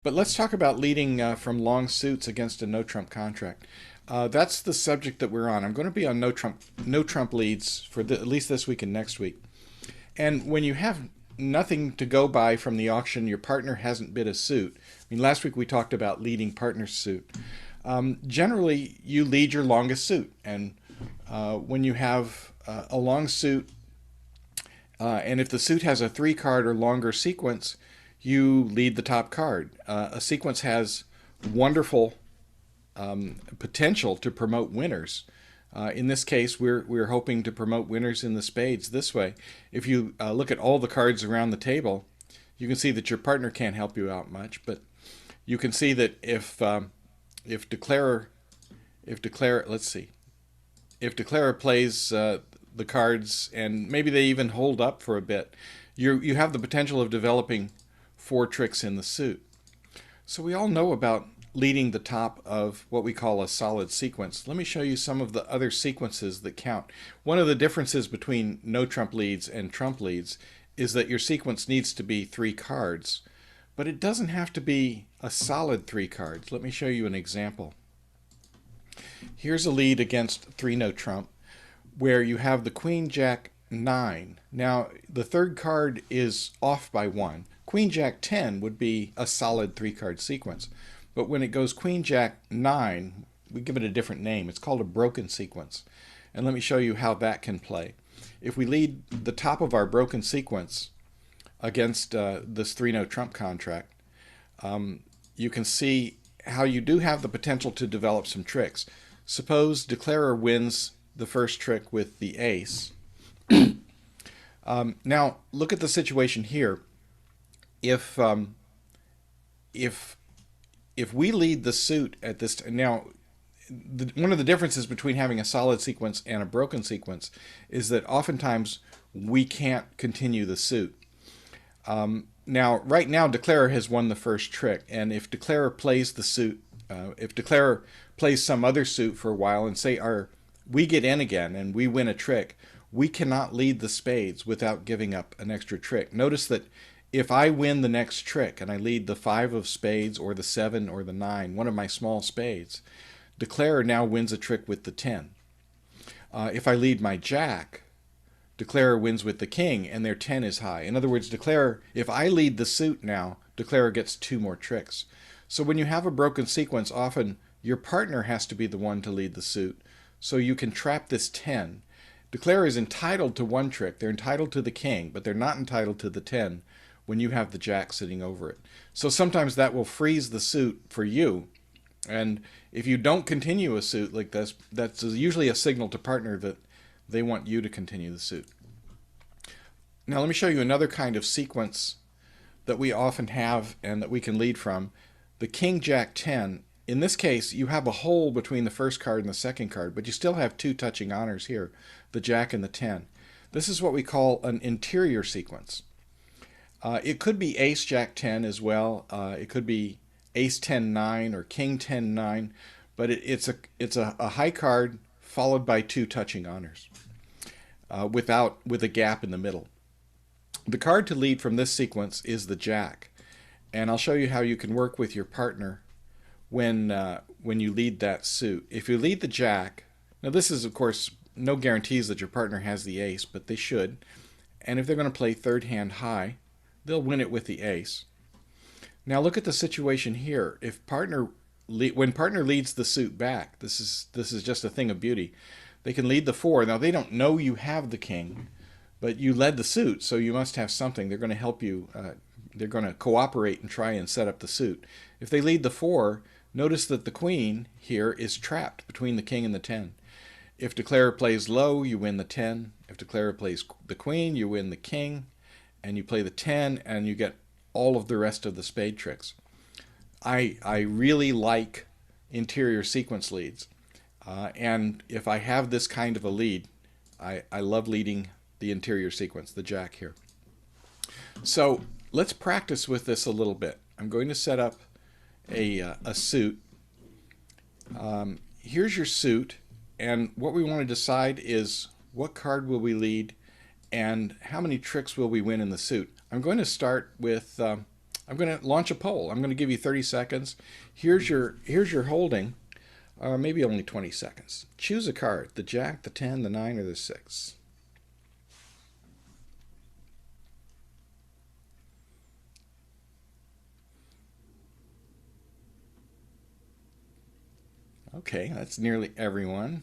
But let's talk about leading from long suits against a no-trump contract. That's the subject that we're on. I'm going to be on no-trump leads for at least this week and next week. And when you have nothing to go by from the auction, your partner hasn't bid a suit. I mean, last week we talked about leading partner suit. Generally, you lead your longest suit, and when you have a long suit, and if the suit has a 3-card or longer sequence, you lead the top card. A sequence has wonderful potential to promote winners. In this case, we're hoping to promote winners in the spades this way. If you look at all the cards around the table, you can see that your partner can't help you out much, but you can see that if declarer plays the cards, and maybe they even hold up for a bit, you have the potential of developing 4 tricks in the suit. So we all know about leading the top of what we call a solid sequence. Let me show you some of the other sequences that count. One of the differences between no trump leads and trump leads is that your sequence needs to be 3 cards, but it doesn't have to be a solid 3 cards. Let me show you an example. Here's a lead against 3 no trump where you have the Queen Jack 9. Now the 3rd card is off by 1. Queen Jack 10 would be a solid 3-card sequence. But when it goes Queen Jack 9, we give it a different name. It's called a broken sequence. And let me show you how that can play. If we lead the top of our broken sequence against this 3 no trump contract, you can see how you do have the potential to develop some tricks. Suppose declarer wins the first trick with the ace. Now look at the situation here. If we lead the suit at this now, one of the differences between having a solid sequence and a broken sequence is that oftentimes we can't continue the suit. Now, right now, declarer has won the first trick, and if declarer plays the suit, if declarer plays some other suit for a while, and say we get in again and we win a trick, we cannot lead the spades without giving up an extra trick. Notice that if I win the next trick and I lead the 5 of spades or the 7 or the 9, one of my small spades, declarer now wins a trick with the 10. If I lead my jack, declarer wins with the king and their 10 is high. In other words, declarer, if I lead the suit now, declarer gets 2 more tricks. So when you have a broken sequence, often your partner has to be the one to lead the suit, so you can trap this 10. Declarer is entitled to 1 trick. They're entitled to the king, but they're not entitled to the 10 when you have the jack sitting over it. So sometimes that will freeze the suit for you. And if you don't continue a suit like this, that's usually a signal to partner that they want you to continue the suit. Now let me show you another kind of sequence that we often have and that we can lead from. The King Jack 10. In this case, you have a hole between the first card and the second card, but you still have 2 touching honors here, the jack and the 10. This is what we call an interior sequence. It could be ace jack 10 as well. It could be ace 10 9 or king 10 9, but it's a high card followed by 2 touching honors with a gap in the middle. The card to lead from this sequence is the jack, and I'll show you how you can work with your partner when you lead that suit. If you lead the jack, now this is of course no guarantees that your partner has the ace, but they should. And if they're going to play 3rd hand high, they'll win it with the ace. Now look at the situation here. If when partner leads the suit back, this is just a thing of beauty. They can lead the 4. Now they don't know you have the king, but you led the suit, so you must have something. They're going to help you. They're going to cooperate and try and set up the suit. If they lead the 4, notice that the queen here is trapped between the king and the 10. If declarer plays low, you win the 10. If declarer plays the queen, you win the king, and you play the 10, and you get all of the rest of the spade tricks. I really like interior sequence leads, and if I have this kind of a lead, I love leading the interior sequence, the jack here. So let's practice with this a little bit. I'm going to set up a suit. Here's your suit, and what we want to decide is what card will we lead and how many tricks will we win in the suit. I'm going to start with I'm going to launch a poll. I'm going to give you 30 seconds. Here's your holding. Maybe only 20 seconds. Choose a card: the Jack, the 10, the 9, or the 6. Okay, that's nearly everyone.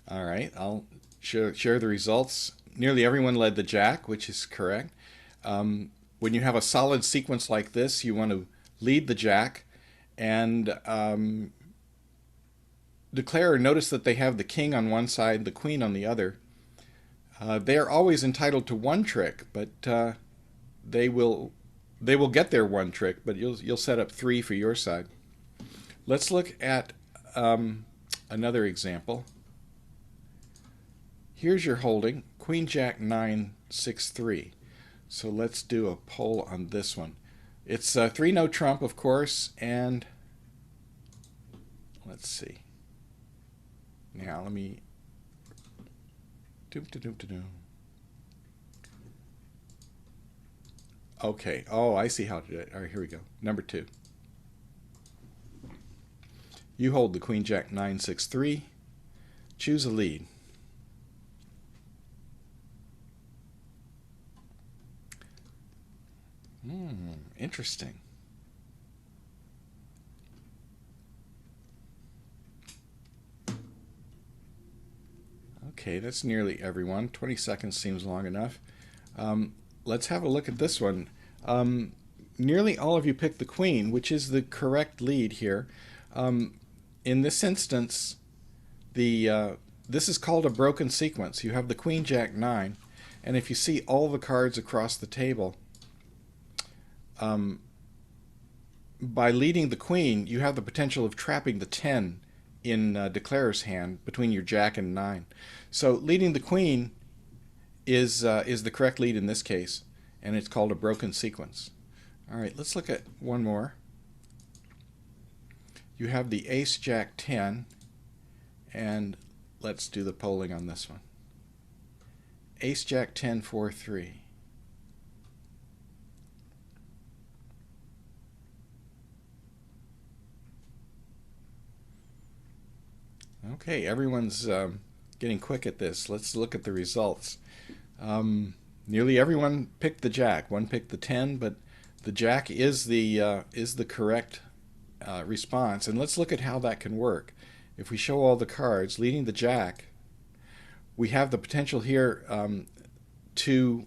All right, I'll share the results. Nearly everyone led the Jack, which is correct. When you have a solid sequence like this, you want to lead the Jack and declare. Notice that they have the king on one side, the queen on the other. They are always entitled to one trick, but they will get their one trick. But you'll set up 3 for your side. Let's look at another example. Here's your holding: Queen Jack 9 6 3. So let's do a poll on this one. It's 3 no trump, of course, and let's see. Now let me. Okay. Oh, I see how to do it. All right, here we go. Number 2. You hold the Queen Jack 9 6 3. Choose a lead. Interesting. Okay, that's nearly everyone. 20 seconds seems long enough. Let's have a look at this one. Nearly all of you picked the queen, which is the correct lead here. In this instance, this is called a broken sequence. You have the Queen Jack 9, and if you see all the cards across the table, by leading the queen, you have the potential of trapping the 10 in Declarer's hand between your Jack and 9. So leading the queen is the correct lead in this case, and it's called a broken sequence. All right, let's look at one more. You have the Ace Jack 10, and let's do the polling on this one. Ace Jack 10 4 3. Okay, everyone's getting quick at this. Let's look at the results. Nearly everyone picked the Jack. One picked the 10, but the Jack is the correct response. And let's look at how that can work. If we show all the cards, leading the Jack, we have the potential here to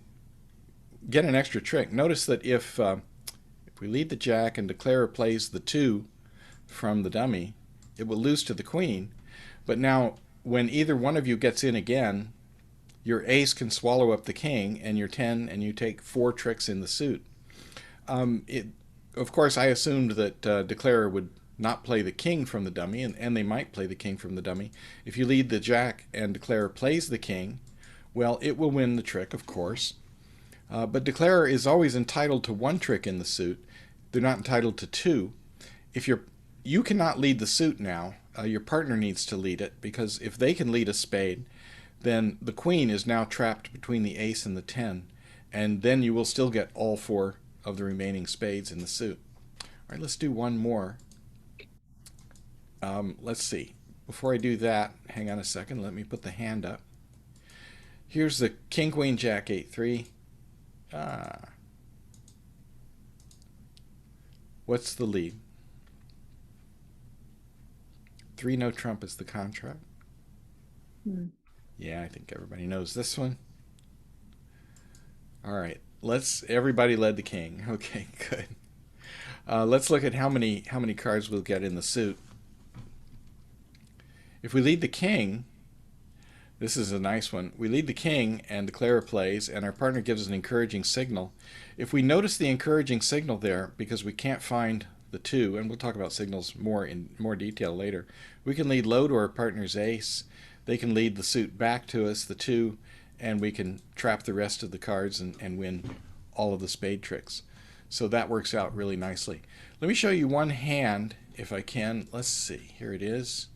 get an extra trick. Notice that if we lead the Jack and Declarer plays the 2 from the dummy, it will lose to the queen. But now, when either one of you gets in again, your ace can swallow up the king and your 10, and you take 4 tricks in the suit. Of course, I assumed that Declarer would not play the king from the dummy, and they might play the king from the dummy. If you lead the Jack and Declarer plays the king, well, it will win the trick, of course. But Declarer is always entitled to 1 trick in the suit. They're not entitled to 2. If you cannot lead the suit now. Your partner needs to lead it, because if they can lead a spade, then the queen is now trapped between the ace and the 10, and then you will still get all 4 of the remaining spades in the suit. All right, let's do one more. Let's see. Before I do that, hang on a second. Let me put the hand up. Here's the King Queen Jack 8 3. What's the lead? 3 no trump is the contract. Yeah, I think everybody knows this one. All right, everybody led the king. Okay, good. Let's look at how many cards we'll get in the suit. If we lead the king, this is a nice one. We lead the king and Declarer plays, and our partner gives us an encouraging signal. If we notice the encouraging signal there, because we can't find the 2, and we'll talk about signals in more detail later, we can lead low to our partner's ace. They can lead the suit back to us, the 2, and we can trap the rest of the cards and win all of the spade tricks. So that works out really nicely. Let me show you one hand, if I can. Let's see. Here it is.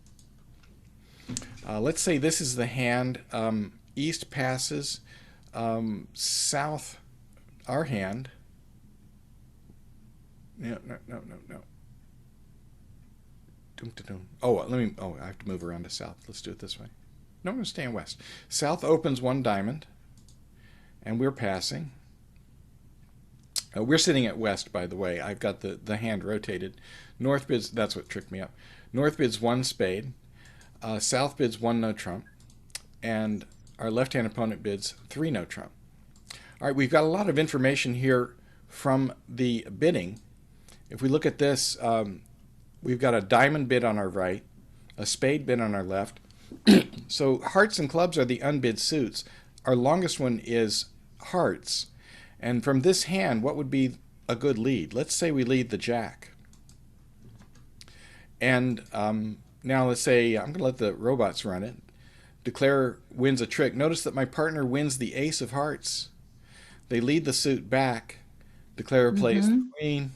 Let's say this is the hand. East passes. South, our hand. No, no, no, no, no. Dum, dum, dum. Oh, let me. Oh, I have to move around to south. Let's do it this way. No, I'm going to stay in west. South opens one diamond, and we're passing. We're sitting at west, by the way. I've got the hand rotated. North bids, that's what tricked me up. North bids one spade. South bids one no trump. And our left-hand opponent bids three no trump. All right, we've got a lot of information here from the bidding. If we look at this, we've got a diamond bid on our right, a spade bid on our left. So hearts and clubs are the unbid suits. Our longest one is hearts. And from this hand, what would be a good lead? Let's say we lead the jack. And now let's say, I'm going to let the robots run it. Declarer wins a trick. Notice that my partner wins the ace of hearts. They lead the suit back. Declarer plays the queen.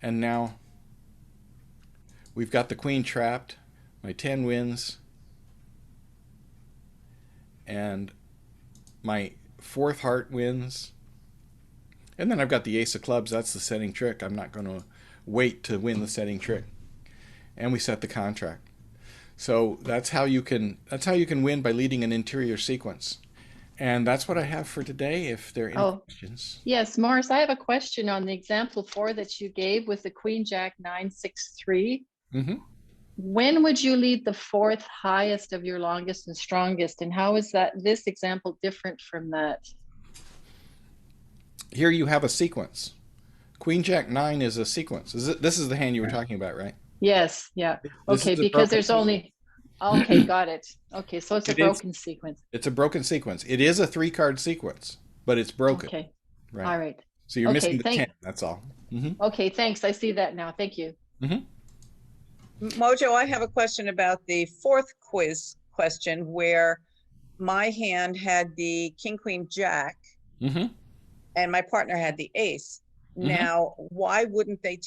And now we've got the queen trapped. My 10 wins. And my fourth heart wins. And then I've got the ace of clubs. That's the setting trick. I'm not going to wait to win the setting trick. And we set the contract. So that's how you can win, by leading an interior sequence. And that's what I have for today. If there are any questions. Yes, Morris, I have a question on the example 4 that you gave with the Queen Jack 9 6 3. When would you lead the fourth highest of your longest and strongest? And how is this example different from that? Here you have a sequence. Queen Jack 9 is a sequence. This is the hand you were talking about, right? Yes, yeah. Okay, because there's only... Okay, got it. Okay, so it's a broken sequence. It's a broken sequence. It is a 3-card sequence, but it's broken. Okay, right. All right. So you're missing the 10, that's all. Okay, thanks. I see that now. Thank you. Mojo, I have a question about the fourth quiz question where my hand had the king, queen, jack, and my partner had the ace. Now, why wouldn't they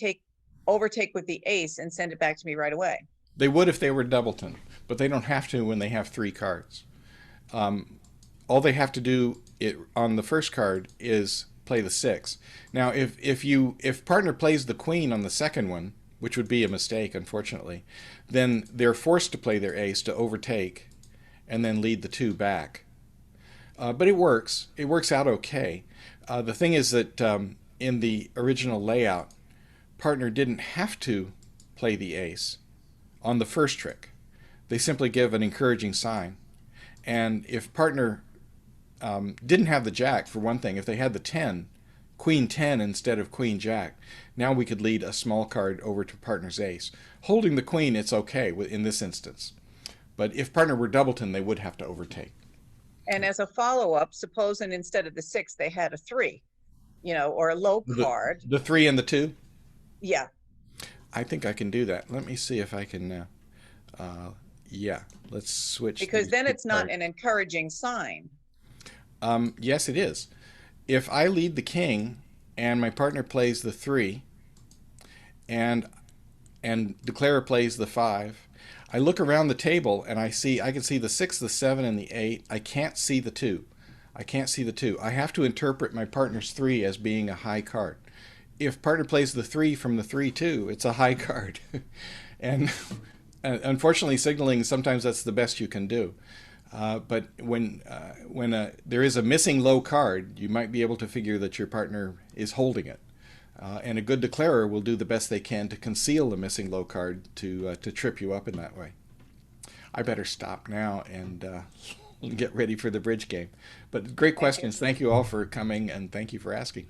overtake with the ace and send it back to me right away? They would if they were Doubleton, but they don't have to when they have 3 cards. All they have to do on the first card is play the 6. Now, if partner plays the queen on the second one, which would be a mistake, unfortunately, then they're forced to play their ace to overtake and then lead the 2 back. But it works. It works out okay. The thing is that in the original layout, partner didn't have to play the ace on the first trick. They simply give an encouraging sign. And if partner didn't have the jack, for one thing, if they had the 10, queen 10 instead of queen jack, now we could lead a small card over to partner's ace. Holding the queen, it's okay in this instance. But if partner were Doubleton, they would have to overtake. And as a follow-up, supposing instead of the 6, they had a 3, or a low card. The 3 and the 2? Yeah. I think I can do that. Let me see if I can, yeah, let's switch. Because then it's not an encouraging sign. Yes, it is. If I lead the king and my partner plays the 3 and declarer plays the 5, I look around the table and I can see the 6, the 7, and the 8. I can't see the 2. I can't see the 2. I have to interpret my partner's 3 as being a high card. If partner plays the 3 from the 3-2, it's a high card. And unfortunately, signaling, sometimes that's the best you can do. But when there is a missing low card, you might be able to figure that your partner is holding it. And a good declarer will do the best they can to conceal the missing low card to trip you up in that way. I better stop now and get ready for the bridge game. But great questions. Thank you all for coming, and thank you for asking.